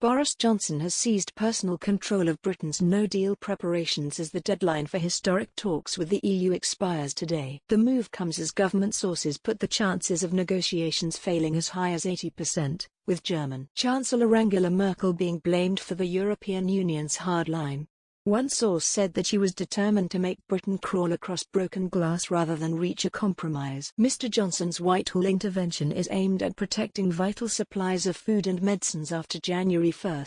Boris Johnson has seized personal control of Britain's No Deal preparations as the deadline for historic talks with the EU expires today. The move comes as government sources put the chances of negotiations failing as high as 80%, with German Chancellor Angela Merkel being blamed for the European Union's hard line. One source said that she was determined to make Britain crawl across broken glass rather than reach a compromise. Mr. Johnson's Whitehall intervention is aimed at protecting vital supplies of food and medicines after January 1.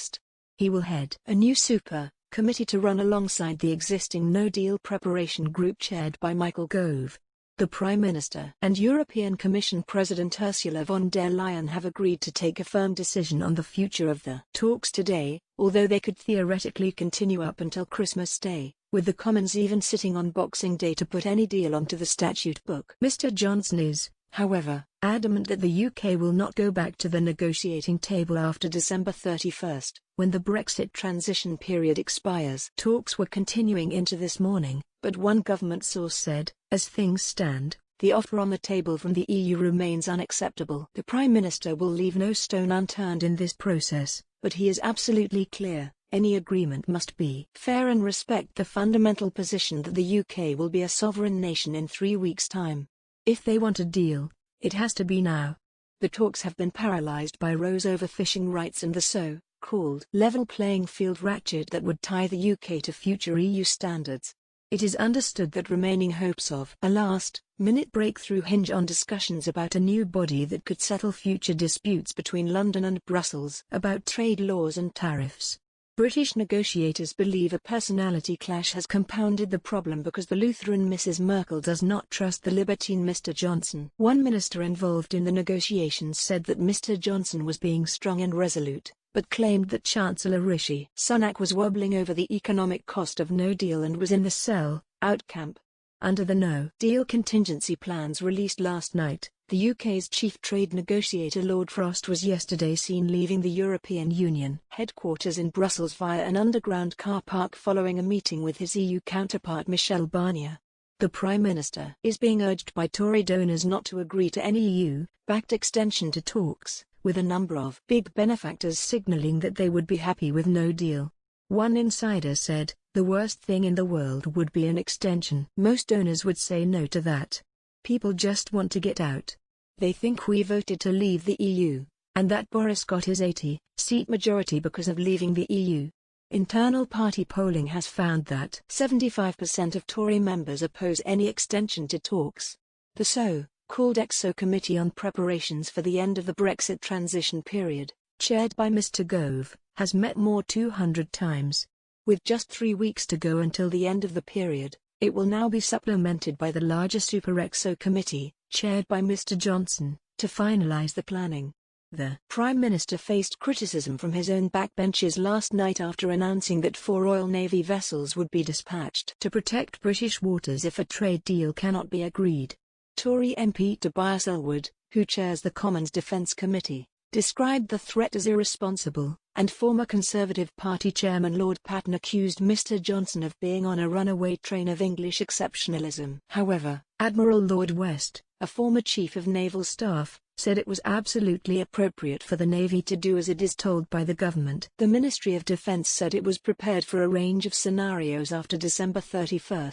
He will head a new super-committee to run alongside the existing No Deal preparation group chaired by Michael Gove. The Prime Minister and European Commission President Ursula von der Leyen have agreed to take a firm decision on the future of the talks today, although they could theoretically continue up until Christmas Day, with the Commons even sitting on Boxing Day to put any deal onto the statute book. Mr. Johnson is, however, adamant that the UK will not go back to the negotiating table after December 31, when the Brexit transition period expires. Talks were continuing into this morning, but one government source said, as things stand, the offer on the table from the EU remains unacceptable. The Prime Minister will leave no stone unturned in this process, but he is absolutely clear, any agreement must be fair and respect the fundamental position that the UK will be a sovereign nation in 3 weeks' time. If they want a deal, it has to be now. The talks have been paralysed by rows over fishing rights and the so-called level playing field ratchet that would tie the UK to future EU standards. It is understood that remaining hopes of a last-minute breakthrough hinge on discussions about a new body that could settle future disputes between London and Brussels about trade laws and tariffs. British negotiators believe a personality clash has compounded the problem because the Lutheran Mrs. Merkel does not trust the libertine Mr. Johnson. One minister involved in the negotiations said that Mr. Johnson was being strong and resolute, but claimed that Chancellor Rishi Sunak was wobbling over the economic cost of no deal and was in the sell-out camp. Under the No Deal contingency plans released last night, the UK's chief trade negotiator Lord Frost was yesterday seen leaving the European Union headquarters in Brussels via an underground car park following a meeting with his EU counterpart Michel Barnier. The Prime Minister is being urged by Tory donors not to agree to any EU-backed extension to talks, with a number of big benefactors signalling that they would be happy with no deal. One insider said, "The worst thing in the world would be an extension. Most donors would say no to that. People just want to get out. They think we voted to leave the EU, and that Boris got his 80-seat majority because of leaving the EU." Internal party polling has found that 75% of Tory members oppose any extension to talks. The so-called EXO Committee on Preparations for the End of the Brexit Transition Period, chaired by Mr. Gove, has met more 200 times. With just 3 weeks to go until the end of the period, it will now be supplemented by the larger Super EXO Committee, chaired by Mr. Johnson, to finalise the planning. The Prime Minister faced criticism from his own backbenchers last night after announcing that 4 Royal Navy vessels would be dispatched to protect British waters if a trade deal cannot be agreed. Tory MP Tobias Ellwood, who chairs the Commons Defence Committee, described the threat as irresponsible, and former Conservative Party Chairman Lord Patten accused Mr. Johnson of being on a runaway train of English exceptionalism. However, Admiral Lord West, a former Chief of Naval Staff, said it was absolutely appropriate for the Navy to do as it is told by the government. The Ministry of Defence said it was prepared for a range of scenarios after December 31.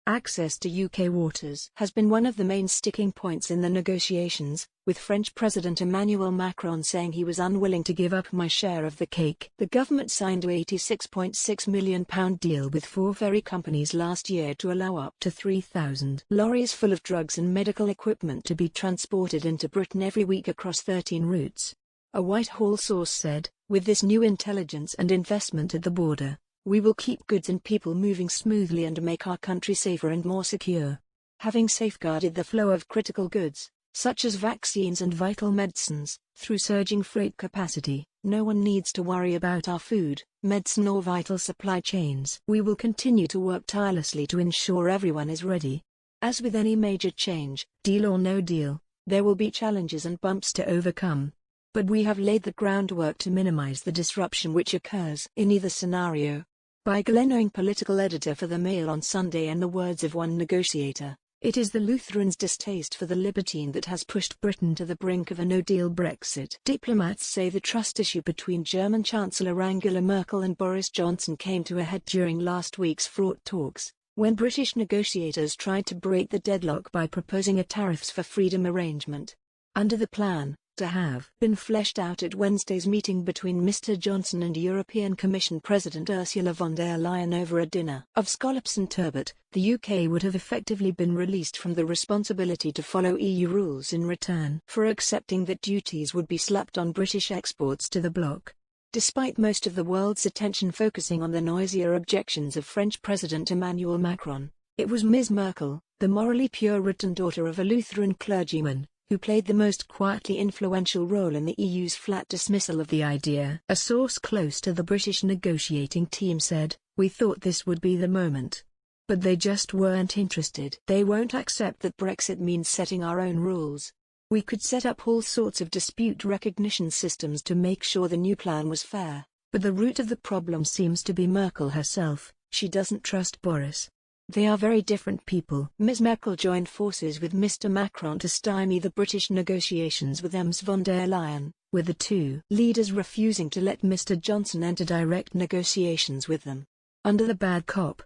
Access to UK waters has been one of the main sticking points in the negotiations, with French President Emmanuel Macron saying he was unwilling to give up my share of the cake. The government signed a £86.6 million deal with 4 ferry companies last year to allow up to 3,000 lorries full of drugs and medical equipment to be transported into Britain every week across 13 routes. A Whitehall source said, "With this new intelligence and investment at the border, we will keep goods and people moving smoothly and make our country safer and more secure." Having safeguarded the flow of critical goods, such as vaccines and vital medicines, through surging freight capacity, no one needs to worry about our food, medicine or vital supply chains. We will continue to work tirelessly to ensure everyone is ready. As with any major change, deal or no deal, there will be challenges and bumps to overcome. But we have laid the groundwork to minimize the disruption which occurs in either scenario. By Glenn Owen, political editor for The Mail on Sunday, in the words of one negotiator, It is the Lutherans' distaste for the libertine that has pushed Britain to the brink of a no-deal Brexit. Diplomats say the trust issue between German Chancellor Angela Merkel and Boris Johnson came to a head during last week's fraught talks, when British negotiators tried to break the deadlock by proposing a tariffs for freedom arrangement. Under the plan, to have been fleshed out at Wednesday's meeting between Mr. Johnson and European Commission President Ursula von der Leyen over a dinner of scallops and turbot, the UK would have effectively been released from the responsibility to follow EU rules in return for accepting that duties would be slapped on British exports to the bloc. Despite most of the world's attention focusing on the noisier objections of French President Emmanuel Macron, it was Ms. Merkel, the morally Puritan daughter of a Lutheran clergyman, who played the most quietly influential role in the EU's flat dismissal of the idea. A source close to the British negotiating team said, "We thought this would be the moment. But they just weren't interested. They won't accept that Brexit means setting our own rules. We could set up all sorts of dispute recognition systems to make sure the new plan was fair, but the root of the problem seems to be Merkel herself. She doesn't trust Boris. They are very different people." Ms. Merkel joined forces with Mr. Macron to stymie the British negotiations with Ms. von der Leyen, with the two leaders refusing to let Mr. Johnson enter direct negotiations with them. Under the bad cop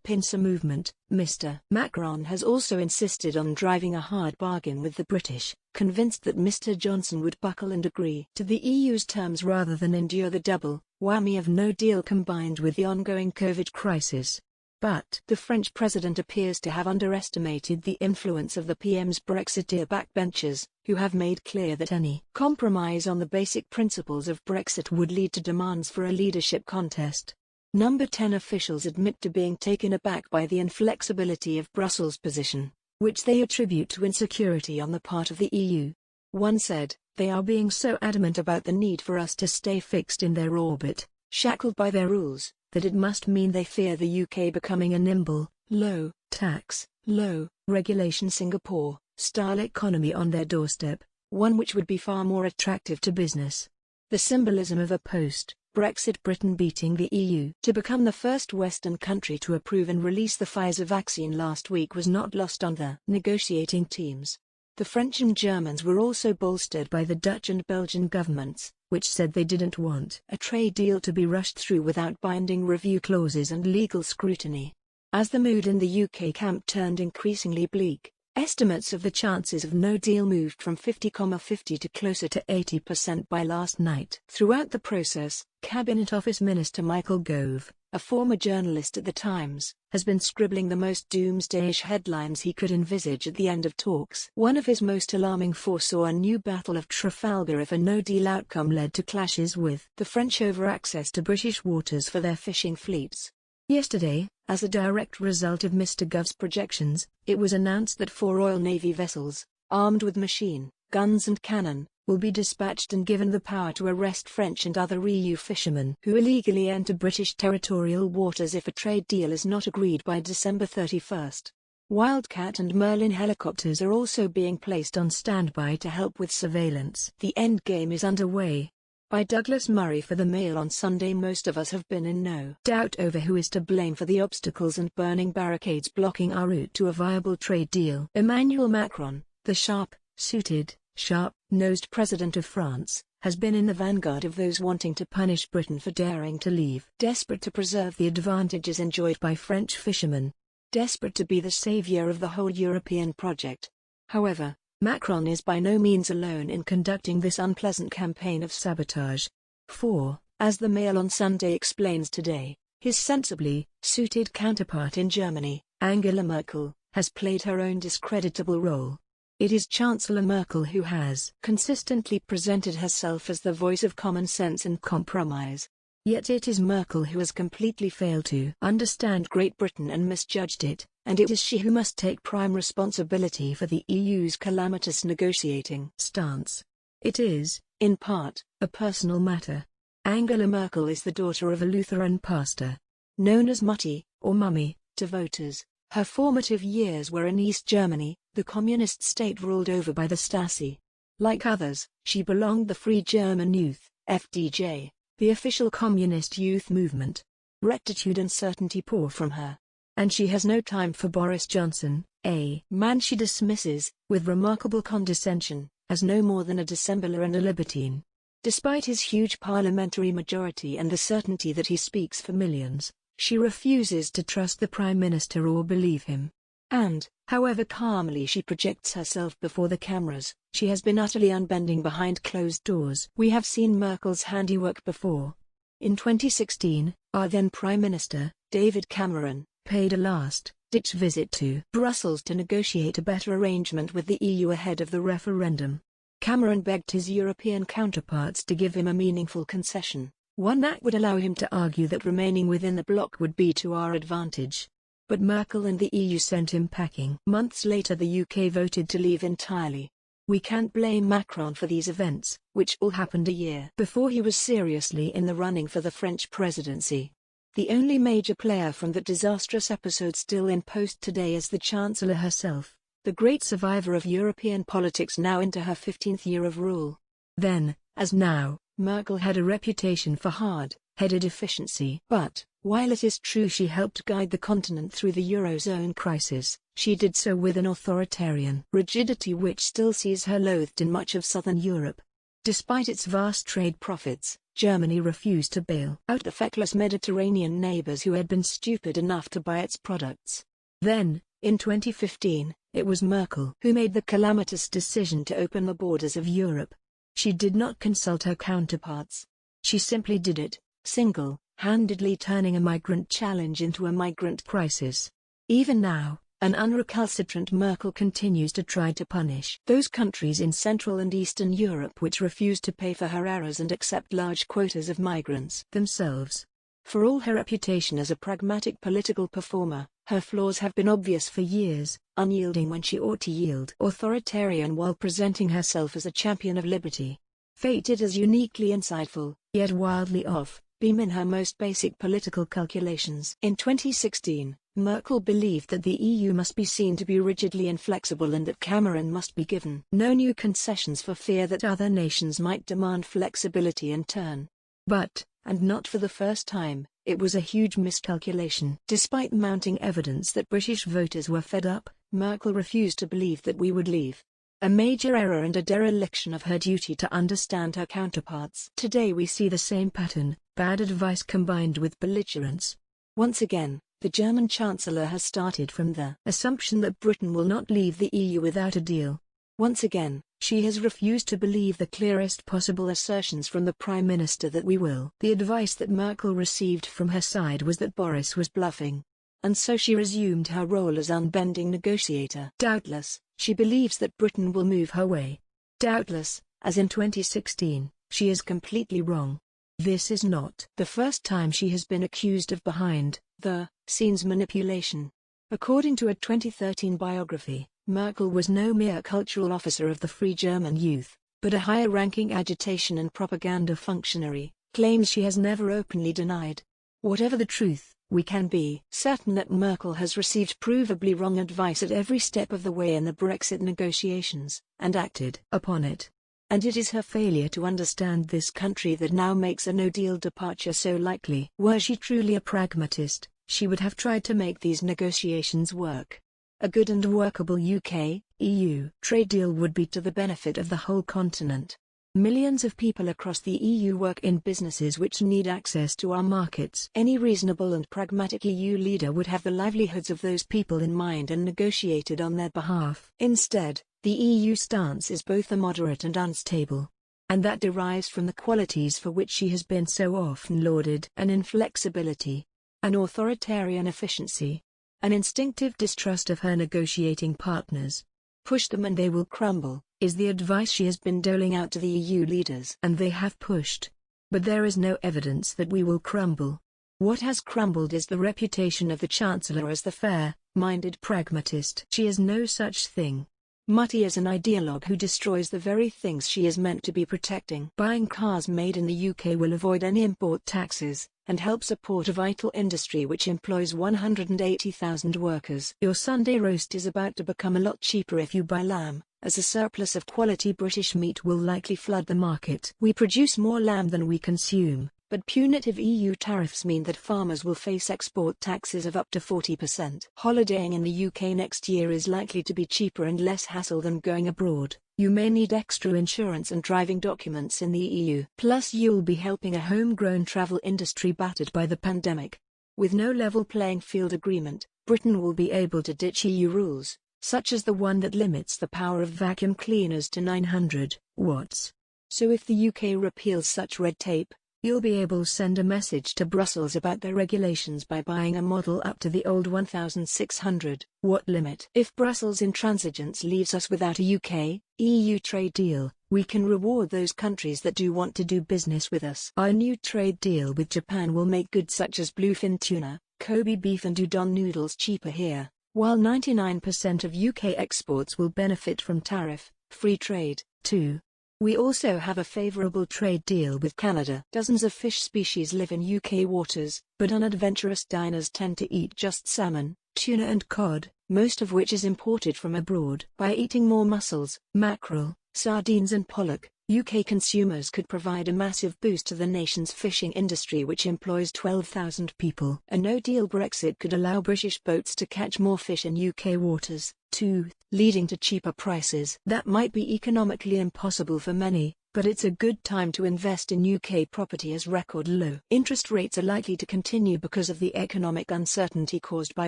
pincer movement, Mr. Macron has also insisted on driving a hard bargain with the British, convinced that Mr. Johnson would buckle and agree to the EU's terms rather than endure the double whammy of no deal combined with the ongoing COVID crisis. But the French president appears to have underestimated the influence of the PM's Brexiteer backbenchers, who have made clear that any compromise on the basic principles of Brexit would lead to demands for a leadership contest. Number 10 officials admit to being taken aback by the inflexibility of Brussels' position, which they attribute to insecurity on the part of the EU. One said, "They are being so adamant about the need for us to stay fixed in their orbit, shackled by their rules, that it must mean they fear the UK becoming a nimble, low-tax, low-regulation Singapore-style economy on their doorstep, one which would be far more attractive to business." The symbolism of a post-Brexit Britain beating the EU to become the first Western country to approve and release the Pfizer vaccine last week was not lost on the negotiating teams. The French and Germans were also bolstered by the Dutch and Belgian governments, which said they didn't want a trade deal to be rushed through without binding review clauses and legal scrutiny. As the mood in the UK camp turned increasingly bleak, estimates of the chances of no deal moved from 50,50 to closer to 80% by last night. Throughout the process, Cabinet Office Minister Michael Gove, a former journalist at The Times, has been scribbling the most doomsday-ish headlines he could envisage at the end of talks. One of his most alarming foresaw a new Battle of Trafalgar if a no-deal outcome led to clashes with the French over access to British waters for their fishing fleets. Yesterday, as a direct result of Mr. Gove's projections, it was announced that 4 Royal Navy vessels, armed with machine guns and cannon, will be dispatched and given the power to arrest French and other EU fishermen who illegally enter British territorial waters if a trade deal is not agreed by December 31st. Wildcat and Merlin helicopters are also being placed on standby to help with surveillance. The endgame is underway. By Douglas Murray for the Mail on Sunday. Most of us have been in no doubt over who is to blame for the obstacles and burning barricades blocking our route to a viable trade deal. Emmanuel Macron, the sharp-suited, sharp-nosed president of France, has been in the vanguard of those wanting to punish Britain for daring to leave, desperate to preserve the advantages enjoyed by French fishermen, desperate to be the savior of the whole European project. However, Macron is by no means alone in conducting this unpleasant campaign of sabotage. For, as the Mail on Sunday explains today, his sensibly suited counterpart in Germany, Angela Merkel, has played her own discreditable role. It is Chancellor Merkel who has consistently presented herself as the voice of common sense and compromise. Yet it is Merkel who has completely failed to understand Great Britain and misjudged it, and it is she who must take prime responsibility for the EU's calamitous negotiating stance. It is, in part, a personal matter. Angela Merkel is the daughter of a Lutheran pastor, known as Mutti, or Mummy, to voters. Her formative years were in East Germany, the communist state ruled over by the Stasi. Like others, she belonged the Free German Youth, FDJ, the official communist youth movement. Rectitude and certainty pour from her. And she has no time for Boris Johnson, a man she dismisses, with remarkable condescension, as no more than a dissembler and a libertine. Despite his huge parliamentary majority and the certainty that he speaks for millions, she refuses to trust the Prime Minister or believe him. And, however calmly she projects herself before the cameras, she has been utterly unbending behind closed doors. We have seen Merkel's handiwork before. In 2016, our then Prime Minister, David Cameron, paid a last-ditch visit to Brussels to negotiate a better arrangement with the EU ahead of the referendum. Cameron begged his European counterparts to give him a meaningful concession, one that would allow him to argue that remaining within the bloc would be to our advantage. But Merkel and the EU sent him packing. Months later the UK voted to leave entirely. We can't blame Macron for these events, which all happened a year before he was seriously in the running for the French presidency. The only major player from that disastrous episode still in post today is the Chancellor herself, the great survivor of European politics now into her 15th year of rule. Then, as now, Merkel had a reputation for hard-headed efficiency. But, while it is true she helped guide the continent through the Eurozone crisis, she did so with an authoritarian rigidity which still sees her loathed in much of southern Europe. Despite its vast trade profits, Germany refused to bail out the feckless Mediterranean neighbors who had been stupid enough to buy its products. Then, in 2015, it was Merkel who made the calamitous decision to open the borders of Europe. She did not consult her counterparts. She simply did it, single-handedly turning a migrant challenge into a migrant crisis. Even now, an unrecalcitrant Merkel continues to try to punish those countries in Central and Eastern Europe which refuse to pay for her errors and accept large quotas of migrants themselves. For all her reputation as a pragmatic political performer, her flaws have been obvious for years, unyielding when she ought to yield, authoritarian while presenting herself as a champion of liberty. Fated as uniquely insightful, yet wildly off-beam in her most basic political calculations. In 2016, Merkel believed that the EU must be seen to be rigidly inflexible and that Cameron must be given no new concessions for fear that other nations might demand flexibility in turn. But, and not for the first time, it was a huge miscalculation. Despite mounting evidence that British voters were fed up, Merkel refused to believe that we would leave. A major error and a dereliction of her duty to understand her counterparts. Today we see the same pattern, bad advice combined with belligerence. Once again, the German Chancellor has started from the assumption that Britain will not leave the EU without a deal. Once again, she has refused to believe the clearest possible assertions from the Prime Minister that we will. The advice that Merkel received from her side was that Boris was bluffing. And so she resumed her role as unbending negotiator. Doubtless, she believes that Britain will move her way. Doubtless, as in 2016, she is completely wrong. This is not the first time she has been accused of behind-the-scenes manipulation. According to a 2013 biography, Merkel was no mere cultural officer of the Free German Youth, but a higher-ranking agitation and propaganda functionary, claims she has never openly denied. Whatever the truth, we can be certain that Merkel has received provably wrong advice at every step of the way in the Brexit negotiations, and acted upon it. And it is her failure to understand this country that now makes a no-deal departure so likely. Were she truly a pragmatist, she would have tried to make these negotiations work. A good and workable UK-EU trade deal would be to the benefit of the whole continent. Millions of people across the EU work in businesses which need access to our markets. Any reasonable and pragmatic EU leader would have the livelihoods of those people in mind and negotiated on their behalf. Instead, the EU stance is both immoderate and unstable. And that derives from the qualities for which she has been so often lauded: an inflexibility, an authoritarian efficiency, an instinctive distrust of her negotiating partners. Push them and they will crumble, is the advice she has been doling out to the EU leaders. And they have pushed. But there is no evidence that we will crumble. What has crumbled is the reputation of the Chancellor as the fair-minded pragmatist. She is no such thing. Mutti is an ideologue who destroys the very things she is meant to be protecting. Buying cars made in the UK will avoid any import taxes, and help support a vital industry which employs 180,000 workers. Your Sunday roast is about to become a lot cheaper if you buy lamb, as a surplus of quality British meat will likely flood the market. We produce more lamb than we consume, But punitive EU tariffs mean that farmers will face export taxes of up to 40%. Holidaying in the UK next year is likely to be cheaper and less hassle than going abroad. You may need extra insurance and driving documents in the EU. Plus you'll be helping a homegrown travel industry battered by the pandemic. With no level playing field agreement, Britain will be able to ditch EU rules, such as the one that limits the power of vacuum cleaners to 900 watts. So if the UK repeals such red tape, you'll be able to send a message to Brussels about their regulations by buying a model up to the old 1600-watt limit. If Brussels' intransigence leaves us without a UK-EU trade deal, we can reward those countries that do want to do business with us. Our new trade deal with Japan will make goods such as bluefin tuna, Kobe beef and udon noodles cheaper here, while 99% of UK exports will benefit from tariff-free trade, too. We also have a favourable trade deal with Canada. Dozens of fish species live in UK waters, but unadventurous diners tend to eat just salmon, tuna and cod, most of which is imported from abroad. By eating more mussels, mackerel, sardines and pollock, UK consumers could provide a massive boost to the nation's fishing industry, which employs 12,000 people. A no-deal Brexit could allow British boats to catch more fish in UK waters, too, leading to cheaper prices. That might be economically impossible for many, but it's a good time to invest in UK property as record low interest rates are likely to continue because of the economic uncertainty caused by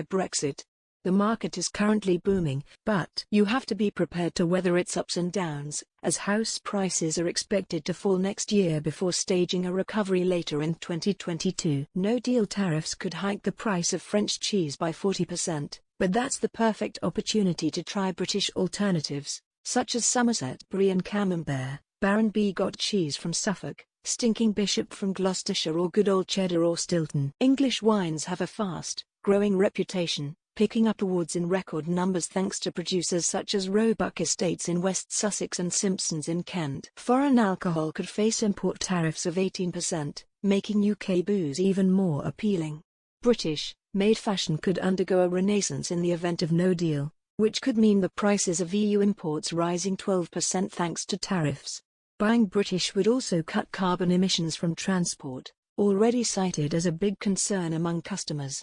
Brexit. The market is currently booming, but you have to be prepared to weather its ups and downs, as house prices are expected to fall next year before staging a recovery later in 2022. No-deal tariffs could hike the price of French cheese by 40%, but that's the perfect opportunity to try British alternatives, such as Somerset Brie and Camembert, Baron Bigot cheese from Suffolk, Stinking Bishop from Gloucestershire, or good old cheddar or Stilton. English wines have a fast, growing reputation, picking up awards in record numbers thanks to producers such as Roebuck Estates in West Sussex and Simpsons in Kent. Foreign alcohol could face import tariffs of 18%, making UK booze even more appealing. British-made fashion could undergo a renaissance in the event of no deal, which could mean the prices of EU imports rising 12% thanks to tariffs. Buying British would also cut carbon emissions from transport, already cited as a big concern among customers.